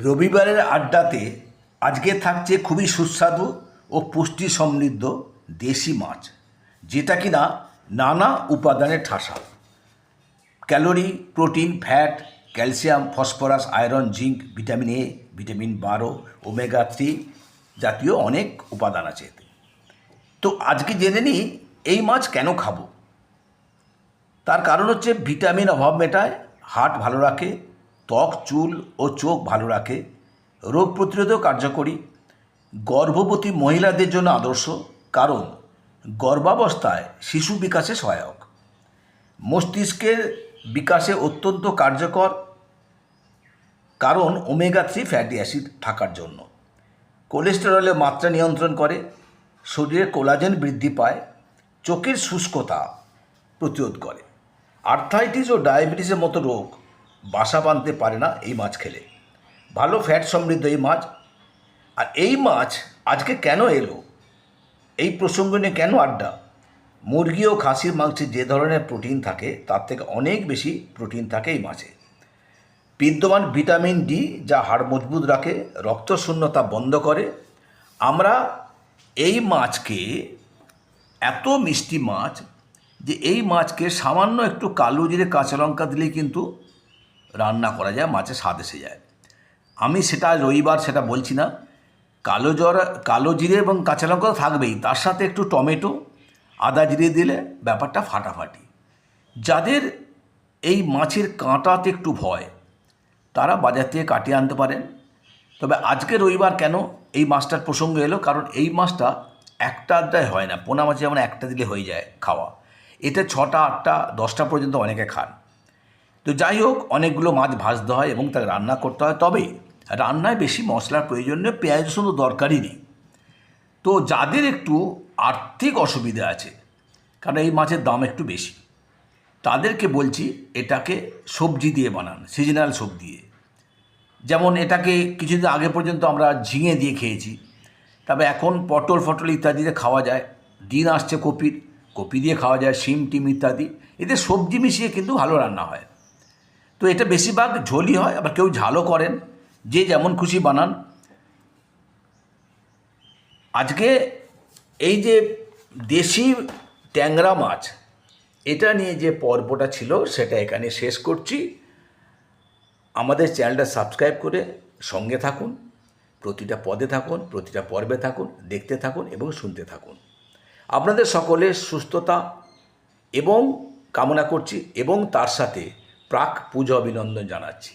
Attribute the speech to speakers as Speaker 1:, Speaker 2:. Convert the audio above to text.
Speaker 1: রবিবারের আড্ডাতে আজকে থাকছে খুবই সুস্বাদু ও পুষ্টি সমৃদ্ধ দেশি মাছ, যেটা কিনা নানা উপাদানে ঠাসা। Calorie, protein, fat, calcium, phosphorus, iron, zinc, vitamin A, vitamin 12, omega 3 জাতীয় অনেক উপাদান আছে এতে। তো আজকে জেনে নিই এই মাছ কেন খাবো। তার কারণ হচ্ছে ভিটামিন অভাব মেটায়, হার্ট ভালো রাখে, ত্বক, চুল ও চোখ ভালো রাখে, রোগ প্রতিরোধেও কার্যকরী, গর্ভবতী মহিলাদের জন্য আদর্শ, কারণ গর্ভাবস্থায় শিশু বিকাশে সহায়ক, মস্তিষ্কের বিকাশে অত্যন্ত কার্যকর, কারণ ওমেগা 3 ফ্যাটি অ্যাসিড থাকার জন্য, কোলেস্টেরলের মাত্রা নিয়ন্ত্রণ করে, শরীরে কোলাজেন বৃদ্ধি পায়, চোখের শুষ্কতা প্রতিরোধ করে, আর্থ্রাইটিস ও ডায়াবেটিসের মতো রোগ বাসা বাঁধতে পারে না এই মাছ খেলে। ভালো ফ্যাট সমৃদ্ধ এই মাছ। আর এই মাছ আজকে কেন এলো, এই প্রসঙ্গ নিয়ে কেন আড্ডা? মুরগি ও খাসির মাংসে যে ধরনের প্রোটিন থাকে তার থেকে অনেক বেশি প্রোটিন থাকে এই মাছে। বিদ্যমান ভিটামিন ডি যা হাড় মজবুত রাখে, রক্তশূন্যতা বন্ধ করে। আমরা এই মাছকে, এত মিষ্টি মাছ যে এই মাছকে সামান্য একটু কালো জিরে কাঁচা লঙ্কা দিলেই কিন্তু রান্না করা যায়, মাছের স্বাদ এসে যায়। আমি সেটা রবিবার সেটা বলছি না, কালো জিরে এবং কাঁচা লঙ্কা তো থাকবেই, তার সাথে একটু টমেটো, আদা জিরে দিলে ব্যাপারটা ফাটাফাটি। যাদের এই মাছের কাঁটাতে একটু ভয়, তারা বাজার থেকে কাটিয়ে আনতে পারেন। তবে আজকে রবিবার কেন এই মাছটার প্রসঙ্গ এলো, কারণ এই মাছটা একটা আড্ডায় হয় না। পোনা মাছে যেমন একটা দিলে হয়ে যায় খাওয়া, এটা 6টা 8টা 10টা পর্যন্ত অনেকে খান। তো যাই হোক, অনেকগুলো মাছ ভাজতে হয় এবং তাকে রান্না করতে হয়। তবে রান্নায় বেশি মশলার প্রয়োজন নেই, পেঁয়াজ রসুন তো দরকারই নেই। তো যাদের একটু আর্থিক অসুবিধা আছে, কারণ এই মাছের দাম একটু বেশি, তাদেরকে বলছি এটাকে সবজি দিয়ে বানান, সিজনাল সবজি দিয়ে। যেমন এটাকে কিছুদিন আগে পর্যন্ত আমরা ঝিঙে দিয়ে খেয়েছি, তবে এখন পটল ফটল ইত্যাদিতে খাওয়া যায়। দিন আসছে কপি দিয়ে খাওয়া যায়, শিম টিম ইত্যাদি, এতে সবজি মিশিয়ে কিন্তু ভালো রান্না হয়। তো এটা বেশিরভাগ ঝোলই হয়, আবার কেউ ঝালও করেন, যে যেমন খুশি বানান। আজকে এই যে দেশি ট্যাংরা মাছ, এটা নিয়ে যে পর্বটা ছিল সেটা এখানে শেষ করছি। আমাদের চ্যানেলটা সাবস্ক্রাইব করে সঙ্গে থাকুন, প্রতিটা পদে থাকুন, প্রতিটা পর্বে থাকুন, দেখতে থাকুন এবং শুনতে থাকুন। আপনাদের সকলের সুস্থতা এবং কামনা করছি, এবং তার সাথে প্রাক পুজো অভিনন্দন জানাচ্ছি।